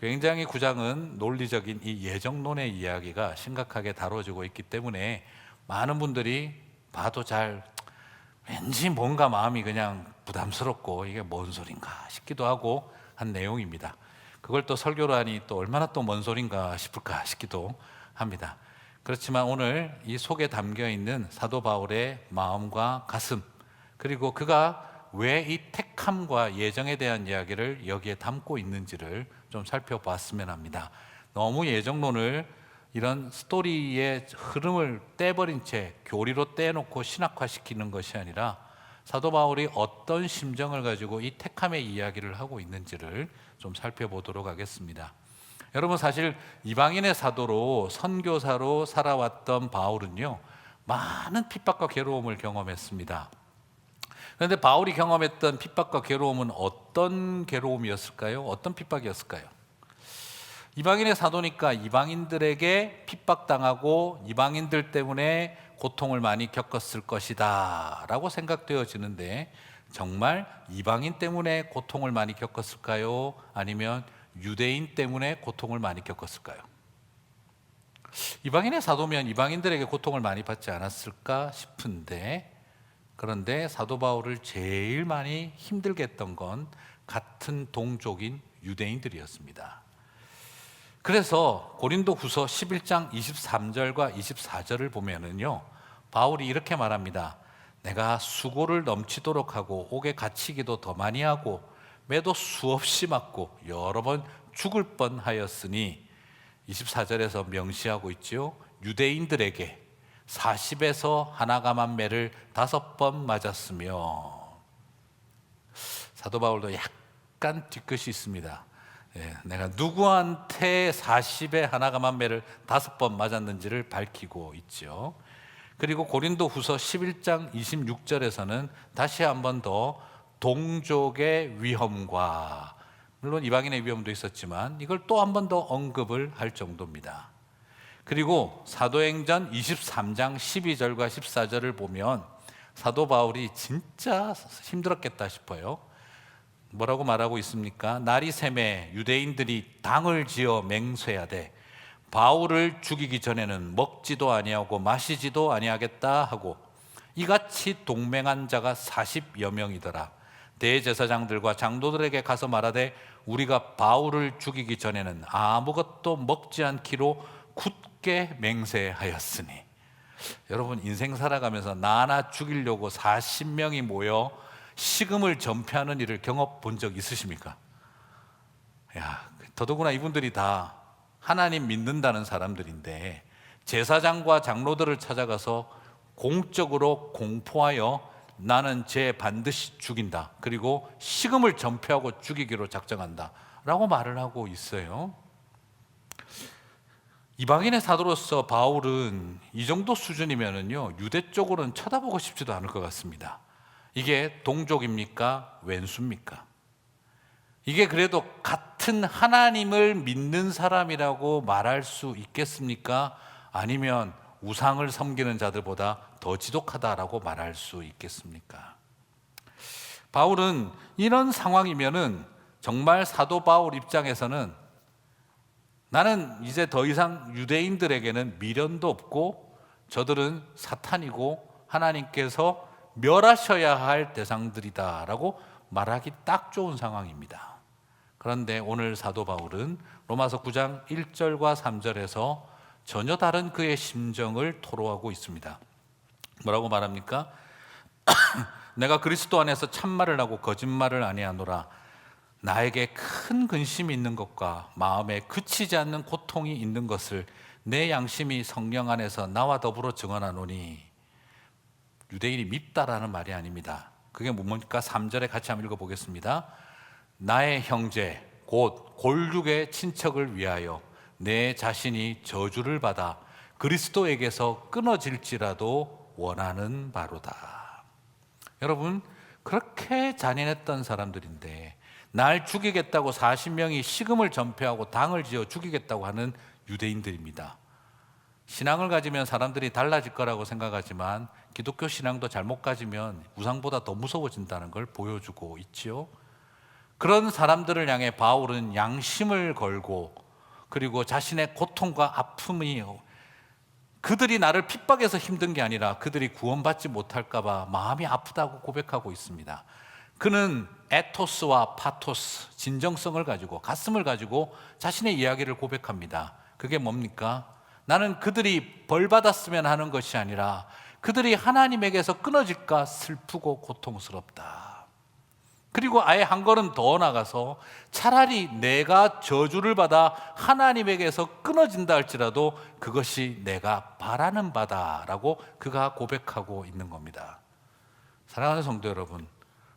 굉장히 9장은 논리적인 이 예정론의 이야기가 심각하게 다뤄지고 있기 때문에 많은 분들이 봐도 왠지 뭔가 마음이 그냥 부담스럽고 이게 뭔 소린가 싶기도 하고 한 내용입니다. 그걸 또 설교로 하니 또 얼마나 또 뭔 소린가 싶을까 싶기도 합니다. 그렇지만 오늘 이 속에 담겨 있는 사도 바울의 마음과 가슴, 그리고 그가 왜 이 택함과 예정에 대한 이야기를 여기에 담고 있는지를 좀 살펴봤으면 합니다. 너무 예정론을 이런 스토리의 흐름을 떼버린 채 교리로 떼놓고 신학화시키는 것이 아니라 사도 바울이 어떤 심정을 가지고 이 택함의 이야기를 하고 있는지를 좀 살펴보도록 하겠습니다. 여러분, 사실 이방인의 사도로 선교사로 살아왔던 바울은요, 많은 핍박과 괴로움을 경험했습니다. 그런데 바울이 경험했던 핍박과 괴로움은 어떤 괴로움이었을까요? 어떤 핍박이었을까요? 이방인의 사도니까 이방인들에게 핍박당하고 이방인들 때문에 고통을 많이 겪었을 것이다 라고 생각되어지는데, 정말 이방인 때문에 고통을 많이 겪었을까요? 아니면 유대인 때문에 고통을 많이 겪었을까요? 이방인의 사도면 이방인들에게 고통을 많이 받지 않았을까 싶은데, 그런데 사도 바울을 제일 많이 힘들게 했던 건 같은 동족인 유대인들이었습니다. 그래서 고린도 후서 11장 23절과 24절을 보면은요, 바울이 이렇게 말합니다. 내가 수고를 넘치도록 하고 옥에 갇히기도 더 많이 하고 매도 수없이 맞고 여러 번 죽을 뻔하였으니, 24절에서 명시하고 있지요. 유대인들에게 40에서 하나가만 매를 5번 맞았으며. 사도 바울도 약간 뒤끝이 있습니다. 내가 누구한테 40에 하나가만 매를 5번 맞았는지를 밝히고 있죠. 그리고 고린도 후서 11장 26절에서는 다시 한 번 더 동족의 위험과, 물론 이방인의 위험도 있었지만 이걸 또 한 번 더 언급을 할 정도입니다. 그리고 사도행전 23장 12절과 14절을 보면 사도 바울이 진짜 힘들었겠다 싶어요. 뭐라고 말하고 있습니까? 날이 새매 유대인들이 당을 지어 맹세하되 바울을 죽이기 전에는 먹지도 아니하고 마시지도 아니하겠다 하고, 이같이 동맹한 자가 40여 명이더라. 대제사장들과 장로들에게 가서 말하되 우리가 바울을 죽이기 전에는 아무것도 먹지 않기로 굳게 맹세하였으니. 여러분, 인생 살아가면서 나 하나 죽이려고 40명이 모여 식음을 전폐하는 일을 경험 적 있으십니까? 더더구나 이분들이 다 하나님 믿는다는 사람들인데 제사장과 장로들을 찾아가서 공적으로 공포하여 나는 쟤 반드시 죽인다, 그리고 식음을 전폐하고 죽이기로 작정한다 라고 말을 하고 있어요. 이방인의 사도로서 바울은 이 정도 수준이면은요, 유대 쪽으로는 쳐다보고 싶지도 않을 것 같습니다. 이게 동족입니까? 왼수입니까? 이게 그래도 같은 하나님을 믿는 사람이라고 말할 수 있겠습니까? 아니면 우상을 섬기는 자들보다 더 지독하다라고 말할 수 있겠습니까? 바울은 이런 상황이면은 정말 사도 바울 입장에서는 나는 이제 더 이상 유대인들에게는 미련도 없고 저들은 사탄이고 하나님께서 멸하셔야 할 대상들이다라고 말하기 딱 좋은 상황입니다. 그런데 오늘 사도 바울은 로마서 9장 1절과 3절에서 전혀 다른 그의 심정을 토로하고 있습니다. 뭐라고 말합니까? 내가 그리스도 안에서 참말을 하고 거짓말을 아니하노라. 나에게 큰 근심이 있는 것과 마음에 그치지 않는 고통이 있는 것을 내 양심이 성령 안에서 나와 더불어 증언하노니. 유대인이 밉다라는 말이 아닙니다. 그게 뭡니까? 3절에 같이 한번 읽어보겠습니다. 나의 형제 곧 골육의 친척을 위하여 내 자신이 저주를 받아 그리스도에게서 끊어질지라도 원하는 바로다. 여러분, 그렇게 잔인했던 사람들인데 날 죽이겠다고 40명이 식음을 전폐하고 당을 지어 죽이겠다고 하는 유대인들입니다. 신앙을 가지면 사람들이 달라질 거라고 생각하지만 기독교 신앙도 잘못 가지면 우상보다 더 무서워진다는 걸 보여주고 있지요. 그런 사람들을 향해 바울은 양심을 걸고, 그리고 자신의 고통과 아픔이 그들이 나를 핍박해서 힘든 게 아니라 그들이 구원받지 못할까 봐 마음이 아프다고 고백하고 있습니다. 그는 에토스와 파토스, 진정성을 가지고, 가슴을 가지고 자신의 이야기를 고백합니다. 그게 뭡니까? 나는 그들이 벌받았으면 하는 것이 아니라 그들이 하나님에게서 끊어질까 슬프고 고통스럽다. 그리고 아예 한 걸음 더 나가서 차라리 내가 저주를 받아 하나님에게서 끊어진다 할지라도 그것이 내가 바라는 바다라고 그가 고백하고 있는 겁니다. 사랑하는 성도 여러분,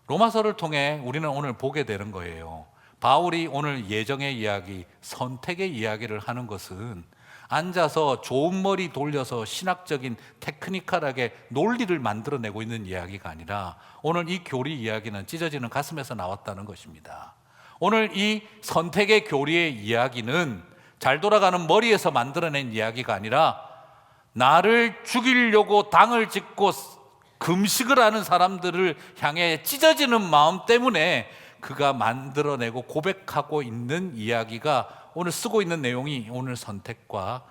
로마서를 통해 우리는 오늘 보게 되는 거예요. 바울이 오늘 예정의 이야기, 선택의 이야기를 하는 것은 앉아서 좋은 머리 돌려서 신학적인 테크니컬하게 논리를 만들어내고 있는 이야기가 아니라 오늘 이 교리 이야기는 찢어지는 가슴에서 나왔다는 것입니다. 오늘 이 선택의 교리의 이야기는 잘 돌아가는 머리에서 만들어낸 이야기가 아니라 나를 죽이려고 당을 짓고 금식을 하는 사람들을 향해 찢어지는 마음 때문에 그가 만들어내고 고백하고 있는 이야기가 오늘 쓰고 있는 내용이 오늘 선택과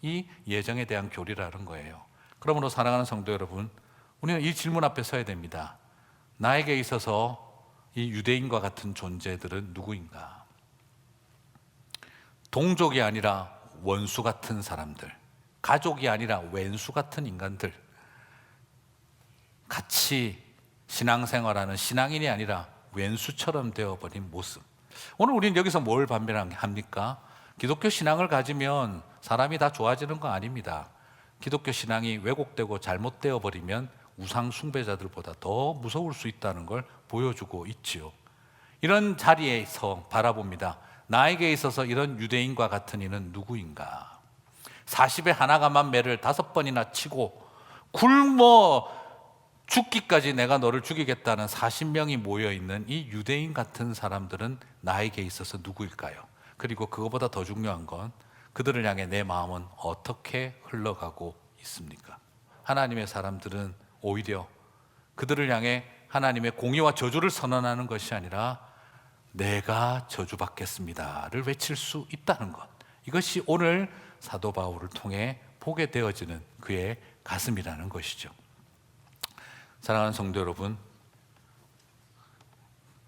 이 예정에 대한 교리라는 거예요. 그러므로 사랑하는 성도 여러분, 우리는 이 질문 앞에 서야 됩니다. 나에게 있어서 이 유대인과 같은 존재들은 누구인가? 동족이 아니라 원수 같은 사람들, 가족이 아니라 왼수 같은 인간들, 같이 신앙생활하는 신앙인이 아니라 왼수처럼 되어버린 모습. 오늘 우리는 여기서 뭘 반면합니까? 기독교 신앙을 가지면 사람이 다 좋아지는 거 아닙니다. 기독교 신앙이 왜곡되고 잘못되어 버리면 우상 숭배자들보다 더 무서울 수 있다는 걸 보여주고 있지요. 이런 자리에서 바라봅니다. 나에게 있어서 이런 유대인과 같은 이는 누구인가? 40에 하나가만 매를 5번이나 치고 굶어 죽기까지 내가 너를 죽이겠다는 40명이 모여있는 이 유대인 같은 사람들은 나에게 있어서 누구일까요? 그리고 그거보다 더 중요한 건 그들을 향해 내 마음은 어떻게 흘러가고 있습니까? 하나님의 사람들은 오히려 그들을 향해 하나님의 공의와 저주를 선언하는 것이 아니라 내가 저주받겠습니다를 외칠 수 있다는 것, 이것이 오늘 사도 바울을 통해 보게 되어지는 그의 가슴이라는 것이죠. 사랑하는 성도 여러분,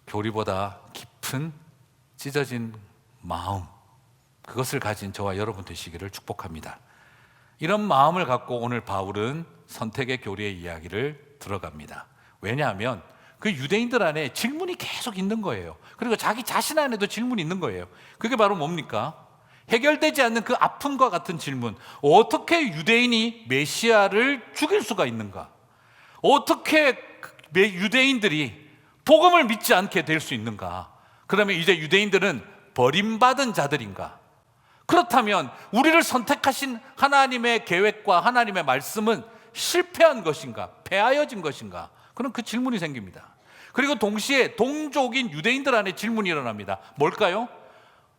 교리보다 깊은 찢어진 마음, 그것을 가진 저와 여러분 되시기를 축복합니다. 이런 마음을 갖고 오늘 바울은 선택의 교리의 이야기를 들어갑니다. 왜냐하면 그 유대인들 안에 질문이 계속 있는 거예요. 그리고 자기 자신 안에도 질문이 있는 거예요. 그게 바로 뭡니까? 해결되지 않는 그 아픔과 같은 질문. 어떻게 유대인이 메시아를 죽일 수가 있는가? 어떻게 유대인들이 복음을 믿지 않게 될 수 있는가? 그러면 이제 유대인들은 버림받은 자들인가? 그렇다면 우리를 선택하신 하나님의 계획과 하나님의 말씀은 실패한 것인가? 패하여진 것인가? 그런 그 질문이 생깁니다. 그리고 동시에 동족인 유대인들 안에 질문이 일어납니다. 뭘까요?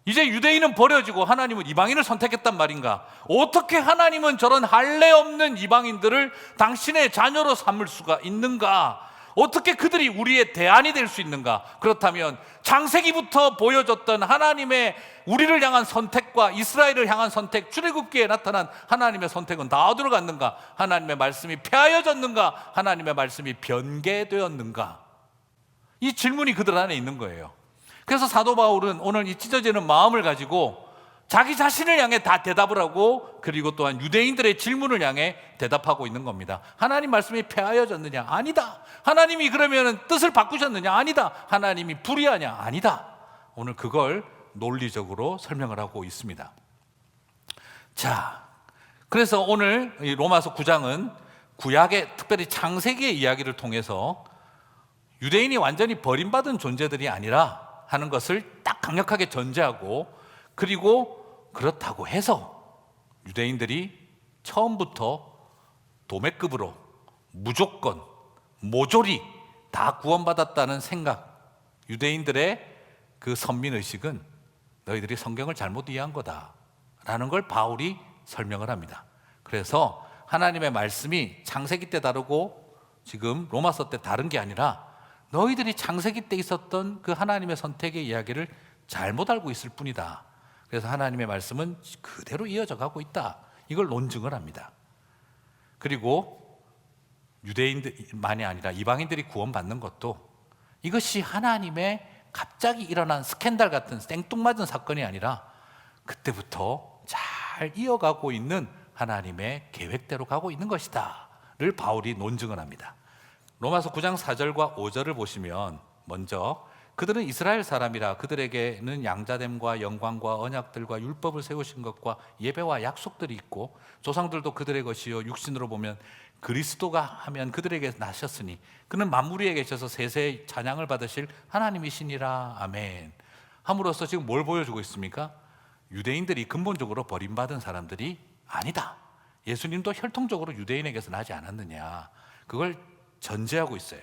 이제 유대인은 버려지고 하나님은 이방인을 선택했단 말인가? 어떻게 하나님은 저런 할례 없는 이방인들을 당신의 자녀로 삼을 수가 있는가? 어떻게 그들이 우리의 대안이 될 수 있는가? 그렇다면 창세기부터 보여줬던 하나님의 우리를 향한 선택과 이스라엘을 향한 선택, 출애굽기에 나타난 하나님의 선택은 다 어디로 갔는가? 하나님의 말씀이 폐하여졌는가? 하나님의 말씀이 변개되었는가? 이 질문이 그들 안에 있는 거예요. 그래서 사도 바울은 오늘 이 찢어지는 마음을 가지고 자기 자신을 향해 다 대답을 하고, 그리고 또한 유대인들의 질문을 향해 대답하고 있는 겁니다. 하나님 말씀이 폐하여졌느냐? 아니다. 하나님이 그러면 뜻을 바꾸셨느냐? 아니다. 하나님이 불의하냐? 아니다. 오늘 그걸 논리적으로 설명을 하고 있습니다. 자, 그래서 오늘 이 로마서 9장은 구약의, 특별히 창세기의 이야기를 통해서 유대인이 완전히 버림받은 존재들이 아니라 하는 것을 딱 강력하게 전제하고, 그리고 그렇다고 해서 유대인들이 처음부터 도매급으로 무조건 모조리 다 구원받았다는 생각, 유대인들의 그 선민의식은 너희들이 성경을 잘못 이해한 거다라는 걸 바울이 설명을 합니다. 그래서 하나님의 말씀이 창세기 때 다르고 지금 로마서 때 다른 게 아니라 너희들이 창세기 때 있었던 그 하나님의 선택의 이야기를 잘못 알고 있을 뿐이다. 그래서 하나님의 말씀은 그대로 이어져 가고 있다. 이걸 논증을 합니다. 그리고 유대인들만이 아니라 이방인들이 구원받는 것도 이것이 하나님의 갑자기 일어난 스캔들 같은 생뚱맞은 사건이 아니라 그때부터 잘 이어가고 있는 하나님의 계획대로 가고 있는 것이다를 바울이 논증을 합니다. 로마서 9장 4절과 5절을 보시면 먼저 그들은 이스라엘 사람이라 그들에게는 양자됨과 영광과 언약들과 율법을 세우신 것과 예배와 약속들이 있고 조상들도 그들의 것이요 육신으로 보면 그리스도가 하면 그들에게 나셨으니 그는 만물 위에 계셔서 세세의 찬양을 받으실 하나님이시니라. 아멘. 함으로써 지금 뭘 보여주고 있습니까? 유대인들이 근본적으로 버림받은 사람들이 아니다. 예수님도 혈통적으로 유대인에게서 나지 않았느냐. 그걸 전제하고 있어요.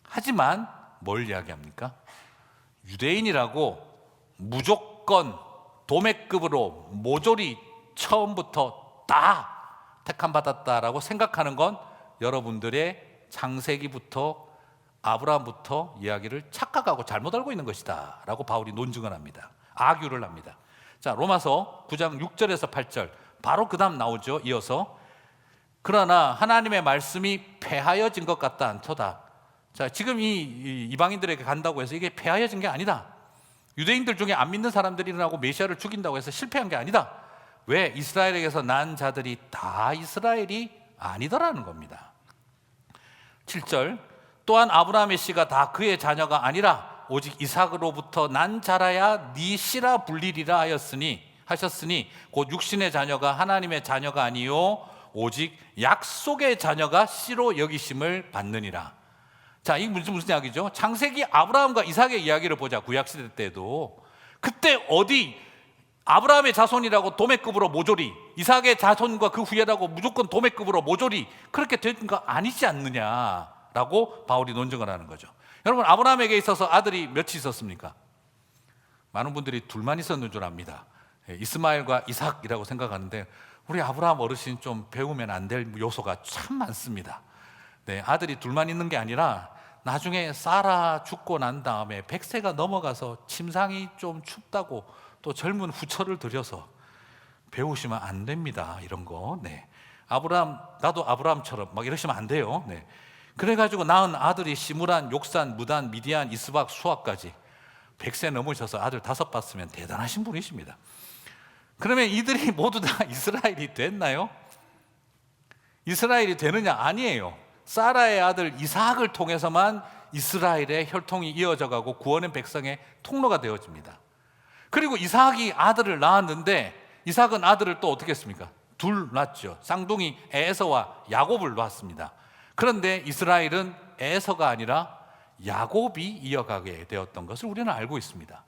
하지만 뭘 이야기합니까? 유대인이라고 무조건 도매급으로 모조리 처음부터 다 택함받았다라고 생각하는 건 여러분들의 창세기부터 아브라함부터 이야기를 착각하고 잘못 알고 있는 것이다 라고 바울이 논증을 합니다. 아규를 합니다. 자, 로마서 9장 6절에서 8절 바로 그 다음 나오죠. 이어서 그러나 하나님의 말씀이 폐하여진 것 같다 않도다. 자, 지금 이 이방인들에게 간다고 해서 이게 폐하여진 게 아니다. 유대인들 중에 안 믿는 사람들이 일어나고 메시아를 죽인다고 해서 실패한 게 아니다. 왜? 이스라엘에게서 난 자들이 다 이스라엘이 아니더라는 겁니다. 7절 또한 아브라함의 씨가 다 그의 자녀가 아니라 오직 이삭으로부터 난 자라야 네 씨라 불리리라 하셨으니 곧 육신의 자녀가 하나님의 자녀가 아니요 오직 약속의 자녀가 씨로 여기심을 받느니라. 자, 이게 무슨 이야기죠? 창세기 아브라함과 이삭의 이야기를 보자. 구약시대 때도 그때 어디 아브라함의 자손이라고 도매급으로 모조리, 이삭의 자손과 그 후예라고 무조건 도매급으로 모조리 그렇게 된 거 아니지 않느냐라고 바울이 논증을 하는 거죠. 여러분, 아브라함에게 있어서 아들이 몇이 있었습니까? 많은 분들이 둘만 있었는 줄 압니다. 이스마엘과 이삭이라고 생각하는데 우리 아브라함 어르신 좀 배우면 안 될 요소가 참 많습니다. 네, 아들이 둘만 있는 게 아니라 나중에 사라 죽고 난 다음에 100세가 넘어가서 침상이 좀 춥다고 또 젊은 후처를 들여서 배우시면 안 됩니다. 이런 거. 네. 아브라함, 나도 아브라함처럼 막 이러시면 안 돼요. 네. 그래가지고 낳은 아들이 시므란, 욕산, 무단, 미디안, 이스박, 수아까지 100세 넘으셔서 아들 5 봤으면 대단하신 분이십니다. 그러면 이들이 모두 다 이스라엘이 됐나요? 이스라엘이 되느냐? 아니에요. 사라의 아들 이삭을 통해서만 이스라엘의 혈통이 이어져 가고 구원의 백성의 통로가 되어집니다. 그리고 이삭이 아들을 낳았는데 이삭은 아들을 또 어떻게 했습니까? 둘 낳았죠. 쌍둥이 에서와 야곱을 낳았습니다. 그런데 이스라엘은 에서가 아니라 야곱이 이어가게 되었던 것을 우리는 알고 있습니다.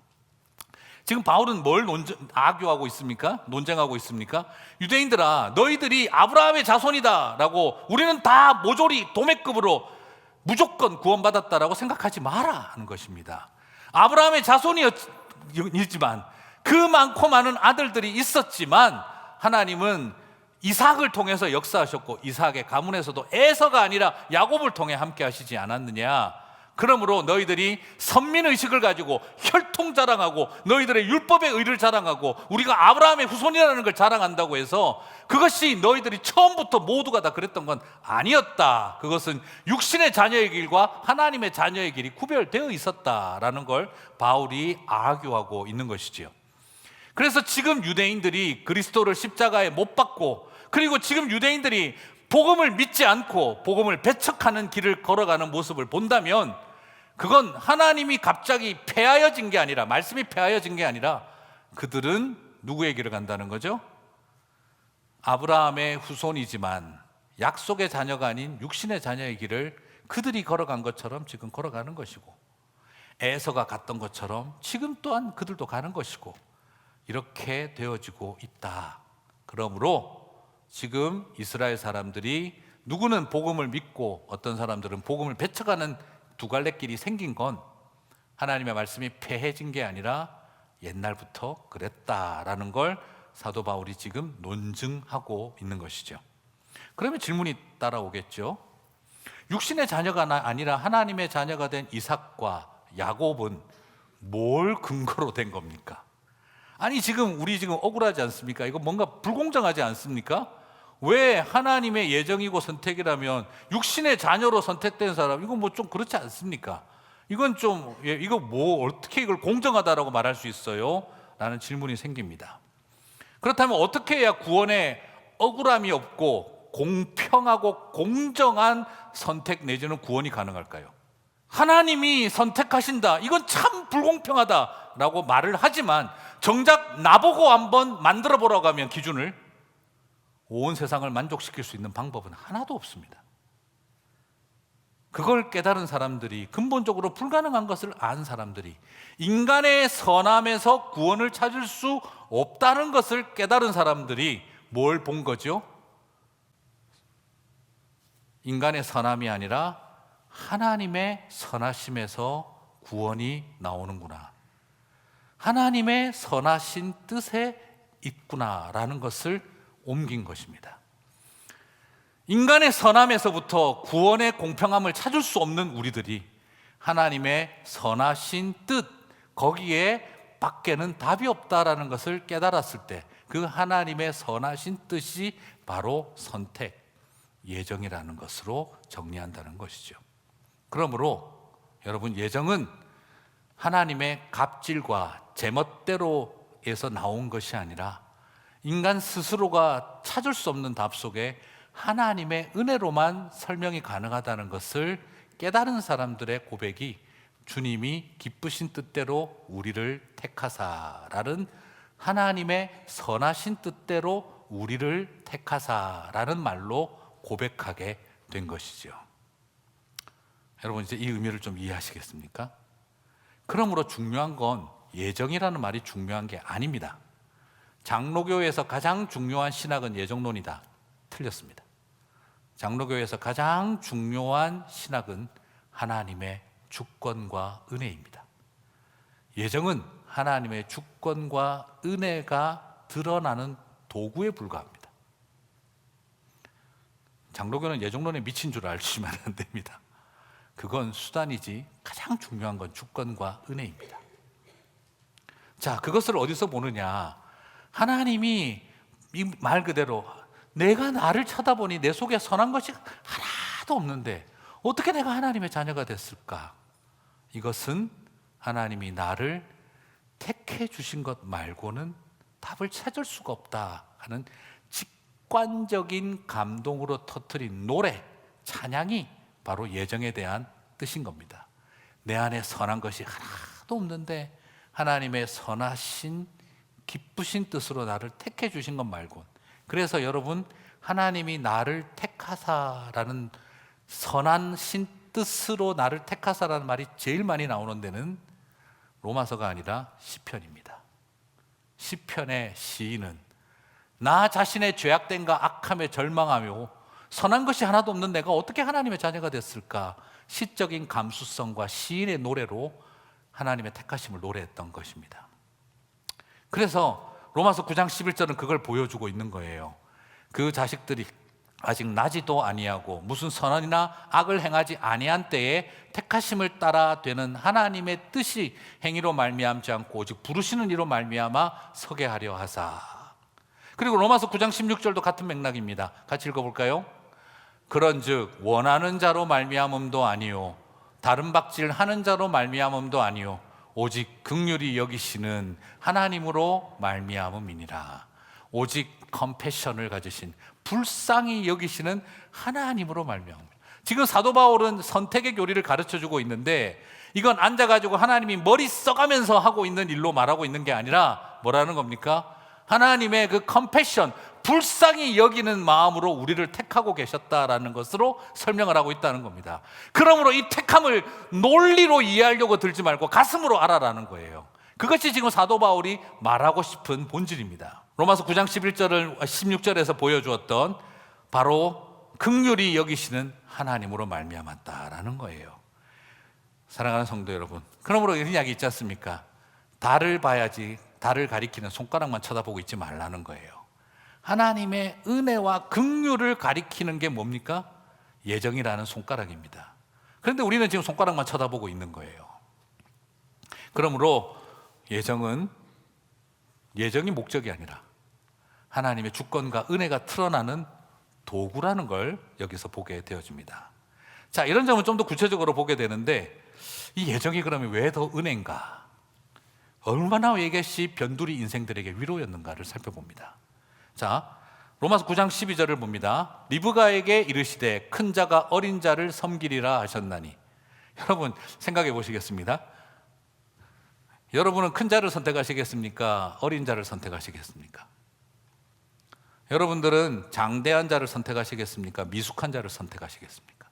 지금 바울은 뭘 악유하고 있습니까? 논쟁하고 있습니까? 유대인들아, 너희들이 아브라함의 자손이다 라고 우리는 다 모조리 도매급으로 무조건 구원받았다라고 생각하지 마라 하는 것입니다. 아브라함의 자손이었지만 그 많고 많은 아들들이 있었지만 하나님은 이삭을 통해서 역사하셨고 이삭의 가문에서도 에서가 아니라 야곱을 통해 함께 하시지 않았느냐. 그러므로 너희들이 선민의식을 가지고 혈통 자랑하고 너희들의 율법의 의를 자랑하고 우리가 아브라함의 후손이라는 걸 자랑한다고 해서 그것이 너희들이 처음부터 모두가 다 그랬던 건 아니었다. 그것은 육신의 자녀의 길과 하나님의 자녀의 길이 구별되어 있었다라는 걸 바울이 아규하고 있는 것이지요. 그래서 지금 유대인들이 그리스도를 십자가에 못 박고 그리고 지금 유대인들이 복음을 믿지 않고 복음을 배척하는 길을 걸어가는 모습을 본다면 그건 하나님이 갑자기 폐하여진 게 아니라 말씀이 폐하여진 게 아니라 그들은 누구의 길을 간다는 거죠? 아브라함의 후손이지만 약속의 자녀가 아닌 육신의 자녀의 길을 그들이 걸어간 것처럼 지금 걸어가는 것이고 에서가 갔던 것처럼 지금 또한 그들도 가는 것이고 이렇게 되어지고 있다. 그러므로 지금 이스라엘 사람들이 누구는 복음을 믿고 어떤 사람들은 복음을 배척하는 두 갈래 길이 생긴 건 하나님의 말씀이 폐해진 게 아니라 옛날부터 그랬다라는 걸 사도 바울이 지금 논증하고 있는 것이죠. 그러면 질문이 따라오겠죠. 육신의 자녀가 아니라 하나님의 자녀가 된 이삭과 야곱은 뭘 근거로 된 겁니까? 아니 우리 지금 억울하지 않습니까? 이거 뭔가 불공정하지 않습니까? 왜 하나님의 예정이고 선택이라면 육신의 자녀로 선택된 사람, 이건 뭐 좀 그렇지 않습니까? 이건 좀, 이거 뭐 어떻게 이걸 공정하다라고 말할 수 있어요? 라는 질문이 생깁니다. 그렇다면 어떻게 해야 구원에 억울함이 없고 공평하고 공정한 선택 내지는 구원이 가능할까요? 하나님이 선택하신다, 이건 참 불공평하다라고 말을 하지만 정작 나보고 한번 만들어 보라고 하면 기준을, 온 세상을 만족시킬 수 있는 방법은 하나도 없습니다. 그걸 깨달은 사람들이, 근본적으로 불가능한 것을 안 사람들이, 인간의 선함에서 구원을 찾을 수 없다는 것을 깨달은 사람들이 뭘 본 거죠? 인간의 선함이 아니라 하나님의 선하심에서 구원이 나오는구나, 하나님의 선하신 뜻에 있구나라는 것을 옮긴 것입니다. 인간의 선함에서부터 구원의 공평함을 찾을 수 없는 우리들이 하나님의 선하신 뜻, 거기에 밖에는 답이 없다라는 것을 깨달았을 때 그 하나님의 선하신 뜻이 바로 선택, 예정이라는 것으로 정리한다는 것이죠. 그러므로 여러분, 예정은 하나님의 갑질과 제멋대로에서 나온 것이 아니라 인간 스스로가 찾을 수 없는 답 속에 하나님의 은혜로만 설명이 가능하다는 것을 깨달은 사람들의 고백이 주님이 기쁘신 뜻대로 우리를 택하사라는, 하나님의 선하신 뜻대로 우리를 택하사라는 말로 고백하게 된 것이죠. 여러분, 이제 이 의미를 좀 이해하시겠습니까? 그러므로 중요한 건 예정이라는 말이 중요한 게 아닙니다. 장로교에서 가장 중요한 신학은 예정론이다. 틀렸습니다. 장로교에서 가장 중요한 신학은 하나님의 주권과 은혜입니다. 예정은 하나님의 주권과 은혜가 드러나는 도구에 불과합니다. 장로교는 예정론에 미친 줄 알시면 안 됩니다. 그건 수단이지 가장 중요한 건 주권과 은혜입니다. 자, 그것을 어디서 보느냐? 하나님이 이 말 그대로 내가 나를 쳐다보니 내 속에 선한 것이 하나도 없는데 어떻게 내가 하나님의 자녀가 됐을까? 이것은 하나님이 나를 택해 주신 것 말고는 답을 찾을 수가 없다 하는 직관적인 감동으로 터뜨린 노래, 찬양이 바로 예정에 대한 뜻인 겁니다. 내 안에 선한 것이 하나도 없는데 하나님의 선하신 기쁘신 뜻으로 나를 택해 주신 것 말고는. 그래서 여러분, 하나님이 나를 택하사라는, 선하신 뜻으로 나를 택하사라는 말이 제일 많이 나오는 데는 로마서가 아니라 시편입니다. 시편의 시인은 나 자신의 죄악됨과 악함에 절망하며 선한 것이 하나도 없는 내가 어떻게 하나님의 자녀가 됐을까? 시적인 감수성과 시인의 노래로 하나님의 택하심을 노래했던 것입니다. 그래서 로마서 9장 11절은 그걸 보여주고 있는 거예요. 그 자식들이 아직 나지도 아니하고 무슨 선언이나 악을 행하지 아니한 때에 택하심을 따라 되는 하나님의 뜻이 행위로 말미암지 않고 오직 부르시는 이로 말미암아 서게 하려 하사. 그리고 로마서 9장 16절도 같은 맥락입니다. 같이 읽어볼까요? 그런즉 원하는 자로 말미암음도 아니요 다른 박질 하는 자로 말미암음도 아니요 오직 긍휼히 여기시는 하나님으로 말미암음이니라. 오직 컴패션을 가지신, 불쌍히 여기시는 하나님으로 말미암음이니라. 지금 사도 바울은 선택의 교리를 가르쳐주고 있는데 이건 앉아가지고 하나님이 머리 써가면서 하고 있는 일로 말하고 있는 게 아니라 뭐라는 겁니까? 하나님의 그 컴패션, 불쌍히 여기는 마음으로 우리를 택하고 계셨다라는 것으로 설명을 하고 있다는 겁니다. 그러므로 이 택함을 논리로 이해하려고 들지 말고 가슴으로 알아라는 거예요. 그것이 지금 사도 바울이 말하고 싶은 본질입니다. 로마서 9장 16절에서 보여주었던 바로 긍휼히 여기시는 하나님으로 말미암았다라는 거예요. 사랑하는 성도 여러분, 그러므로 이런 이야기 있지 않습니까? 달을 봐야지 달을 가리키는 손가락만 쳐다보고 있지 말라는 거예요. 하나님의 은혜와 긍휼을 가리키는 게 뭡니까? 예정이라는 손가락입니다. 그런데 우리는 지금 손가락만 쳐다보고 있는 거예요. 그러므로 예정이 목적이 아니라 하나님의 주권과 은혜가 드러나는 도구라는 걸 여기서 보게 되어집니다. 자, 이런 점은 좀 더 구체적으로 보게 되는데, 이 예정이 그러면 왜 더 은혜인가? 얼마나 외get이 변두리 인생들에게 위로였는가를 살펴봅니다. 자, 로마서 9장 12절을 봅니다. 리브가에게 이르시되 큰 자가 어린 자를 섬기리라 하셨나니. 여러분 생각해 보시겠습니다. 여러분은 큰 자를 선택하시겠습니까? 어린 자를 선택하시겠습니까? 여러분들은 장대한 자를 선택하시겠습니까? 미숙한 자를 선택하시겠습니까?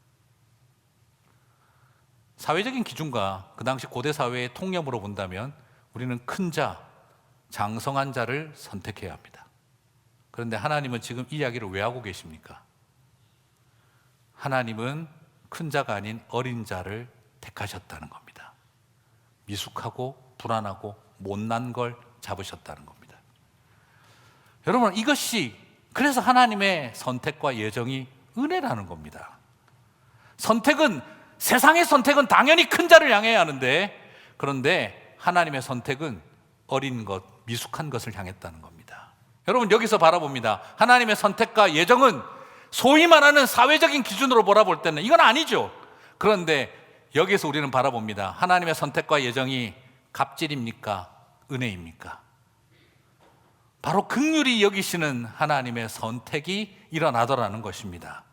사회적인 기준과 그 당시 고대 사회의 통념으로 본다면 우리는 큰 자, 장성한 자를 선택해야 합니다. 그런데 하나님은 지금 이 이야기를 왜 하고 계십니까? 하나님은 큰 자가 아닌 어린 자를 택하셨다는 겁니다. 미숙하고 불안하고 못난 걸 잡으셨다는 겁니다. 여러분, 이것이 그래서 하나님의 선택과 예정이 은혜라는 겁니다. 세상의 선택은 당연히 큰 자를 향해야 하는데, 그런데 하나님의 선택은 어린 것, 미숙한 것을 향했다는 겁니다. 여러분, 여기서 바라봅니다. 하나님의 선택과 예정은 소위 말하는 사회적인 기준으로 바라볼 때는 이건 아니죠. 그런데 여기서 우리는 바라봅니다. 하나님의 선택과 예정이 갑질입니까? 은혜입니까? 바로 긍휼히 여기시는 하나님의 선택이 일어나더라는 것입니다.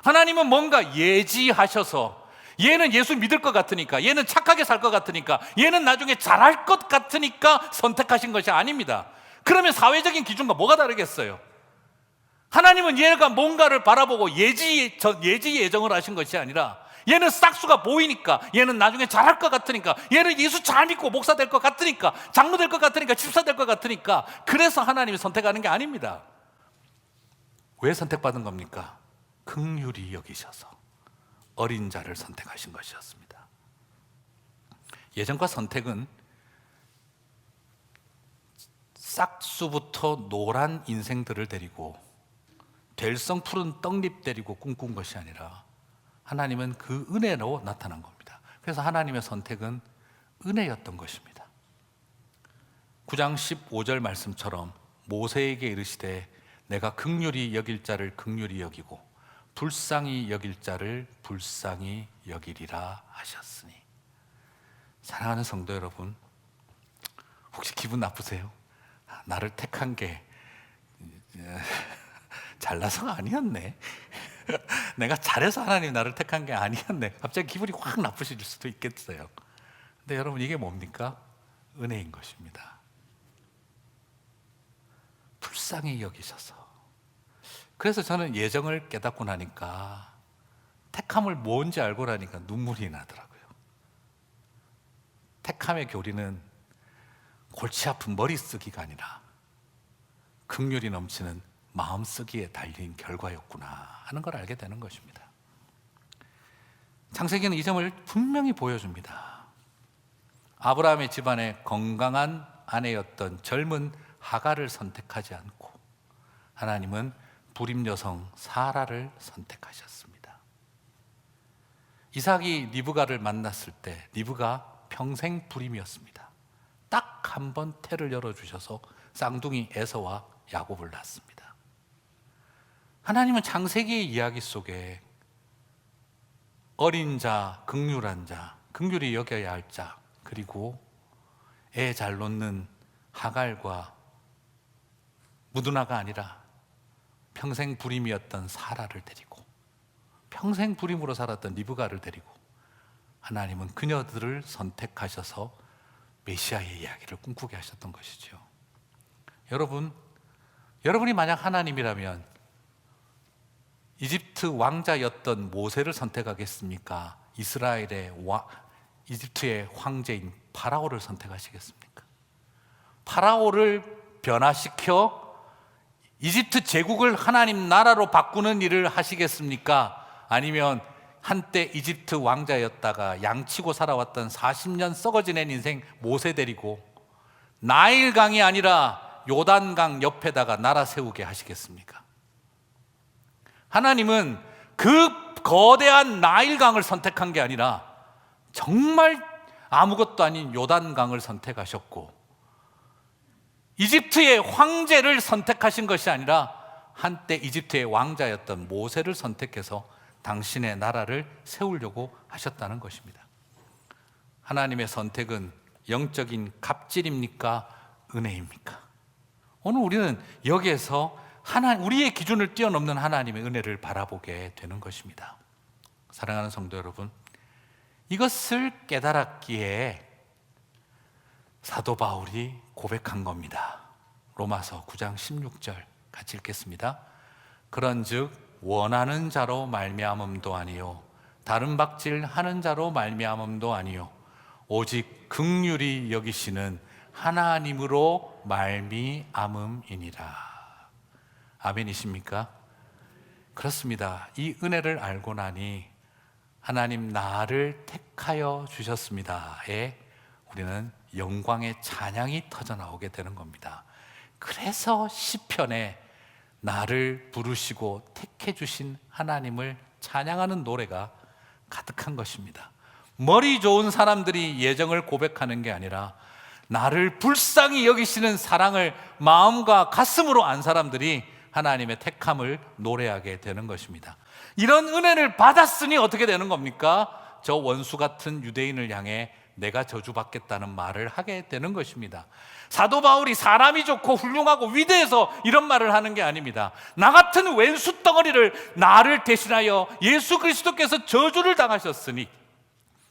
하나님은 뭔가 예지하셔서, 얘는 예수 믿을 것 같으니까, 얘는 착하게 살 것 같으니까, 얘는 나중에 잘할 것 같으니까 선택하신 것이 아닙니다. 그러면 사회적인 기준과 뭐가 다르겠어요? 하나님은 얘가 뭔가를 바라보고 예지 예정을 하신 것이 아니라, 얘는 싹수가 보이니까, 얘는 나중에 잘할 것 같으니까, 얘는 예수 잘 믿고 목사 될 것 같으니까, 장로 될 것 같으니까, 집사 될 것 같으니까, 그래서 하나님이 선택하는 게 아닙니다. 왜 선택받은 겁니까? 긍휼히 여기셔서 어린 자를 선택하신 것이었습니다. 예정과 선택은 싹수부터 노란 인생들을 데리고 될성 푸른 떡잎 데리고 꿈꾼 것이 아니라 하나님은 그 은혜로 나타난 겁니다. 그래서 하나님의 선택은 은혜였던 것입니다. 9장 15절 말씀처럼 모세에게 이르시되 내가 긍휼히 여길 자를 긍휼히 여기고 불쌍히 여길 자를 불쌍히 여기리라 하셨으니. 사랑하는 성도 여러분, 혹시 기분 나쁘세요? 나를 택한 게 잘나서가 아니었네. 내가 잘해서 하나님 나를 택한 게 아니었네. 갑자기 기분이 확 나쁘실 수도 있겠어요. 근데 여러분, 이게 뭡니까? 은혜인 것입니다. 불쌍히 여기셔서. 그래서 저는 예정을 깨닫고 나니까, 택함을 뭔지 알고 나니까 눈물이 나더라고요. 택함의 교리는 골치 아픈 머리 쓰기가 아니라 긍휼이 넘치는 마음 쓰기에 달린 결과였구나 하는 걸 알게 되는 것입니다. 창세기는 이 점을 분명히 보여줍니다. 아브라함의 집안에 건강한 아내였던 젊은 하갈을 선택하지 않고 하나님은 불임 여성 사라를 선택하셨습니다. 이삭이 리브가를 만났을 때 리브가 평생 불임이었습니다. 딱 한 번 태를 열어주셔서 쌍둥이 에서와 야곱을 낳습니다. 하나님은 창세기의 이야기 속에 어린 자, 긍휼한 자, 긍휼히 여겨야 할 자, 그리고 애 잘 놓는 하갈과 무드나가 아니라 평생 불임이었던 사라를 데리고, 평생 불임으로 살았던 리브가를 데리고 하나님은 그녀들을 선택하셔서 메시아의 이야기를 꿈꾸게 하셨던 것이죠. 여러분이 만약 하나님이라면 이집트 왕자였던 모세를 선택하겠습니까? 이집트의 황제인 파라오를 선택하시겠습니까? 파라오를 변화시켜 이집트 제국을 하나님 나라로 바꾸는 일을 하시겠습니까? 아니면 한때 이집트 왕자였다가 양치고 살아왔던 40년 썩어지낸 인생 모세 데리고 나일강이 아니라 요단강 옆에다가 나라 세우게 하시겠습니까? 하나님은 그 거대한 나일강을 선택한 게 아니라 정말 아무것도 아닌 요단강을 선택하셨고, 이집트의 황제를 선택하신 것이 아니라 한때 이집트의 왕자였던 모세를 선택해서 당신의 나라를 세우려고 하셨다는 것입니다. 하나님의 선택은 영적인 갑질입니까? 은혜입니까? 오늘 우리는 여기에서 우리의 기준을 뛰어넘는 하나님의 은혜를 바라보게 되는 것입니다. 사랑하는 성도 여러분, 이것을 깨달았기에 사도 바울이 고백한 겁니다. 로마서 9장 16절 같이 읽겠습니다. 그런즉 원하는 자로 말미암음도 아니요 다른 박질하는 자로 말미암음도 아니요 오직 긍휼히 여기시는 하나님으로 말미암음이니라. 아멘이십니까? 그렇습니다. 이 은혜를 알고 나니 하나님 나를 택하여 주셨습니다에 우리는 영광의 찬양이 터져나오게 되는 겁니다. 그래서 시편에 나를 부르시고 택해 주신 하나님을 찬양하는 노래가 가득한 것입니다. 머리 좋은 사람들이 예정을 고백하는 게 아니라 나를 불쌍히 여기시는 사랑을 마음과 가슴으로 안 사람들이 하나님의 택함을 노래하게 되는 것입니다. 이런 은혜를 받았으니 어떻게 되는 겁니까? 저 원수 같은 유대인을 향해 내가 저주받겠다는 말을 하게 되는 것입니다. 사도 바울이 사람이 좋고 훌륭하고 위대해서 이런 말을 하는 게 아닙니다. 나 같은 왼수 덩어리를 나를 대신하여 예수 그리스도께서 저주를 당하셨으니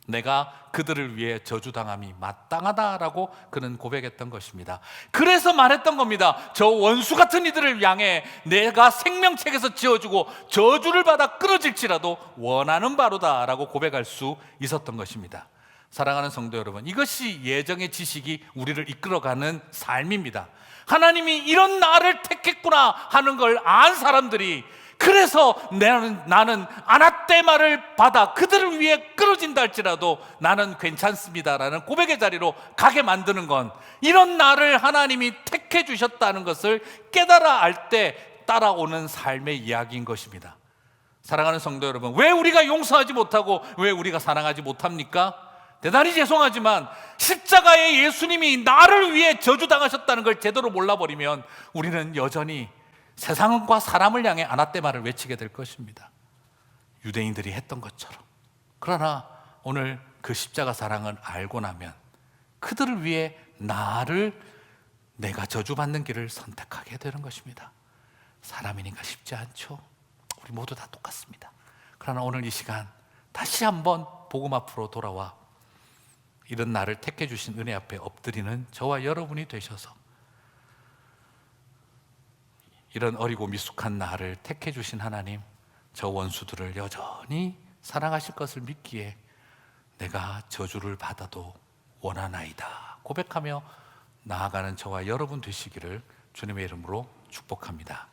내가 그들을 위해 저주당함이 마땅하다라고 그는 고백했던 것입니다. 그래서 말했던 겁니다. 저 원수 같은 이들을 향해 내가 생명책에서 지어주고 저주를 받아 끊어질지라도 원하는 바로다라고 고백할 수 있었던 것입니다. 사랑하는 성도 여러분, 이것이 예정의 지식이 우리를 이끌어가는 삶입니다. 하나님이 이런 나를 택했구나 하는 걸 안 사람들이, 그래서 나는 아나떼마를 받아 그들을 위해 끊어진다 할지라도 나는 괜찮습니다라는 고백의 자리로 가게 만드는 건, 이런 나를 하나님이 택해 주셨다는 것을 깨달아 알 때 따라오는 삶의 이야기인 것입니다. 사랑하는 성도 여러분, 왜 우리가 용서하지 못하고 왜 우리가 사랑하지 못합니까? 대단히 죄송하지만 십자가에 예수님이 나를 위해 저주당하셨다는 걸 제대로 몰라버리면 우리는 여전히 세상과 사람을 향해 아나떼마를 외치게 될 것입니다. 유대인들이 했던 것처럼. 그러나 오늘 그 십자가 사랑을 알고 나면 그들을 위해 내가 저주받는 길을 선택하게 되는 것입니다. 사람이니까 쉽지 않죠. 우리 모두 다 똑같습니다. 그러나 오늘 이 시간 다시 한번 복음 앞으로 돌아와 이런 나를 택해 주신 은혜 앞에 엎드리는 저와 여러분이 되셔서 이런 어리고 미숙한 나를 택해 주신 하나님, 저 원수들을 여전히 사랑하실 것을 믿기에 내가 저주를 받아도 원하나이다 고백하며 나아가는 저와 여러분 되시기를 주님의 이름으로 축복합니다.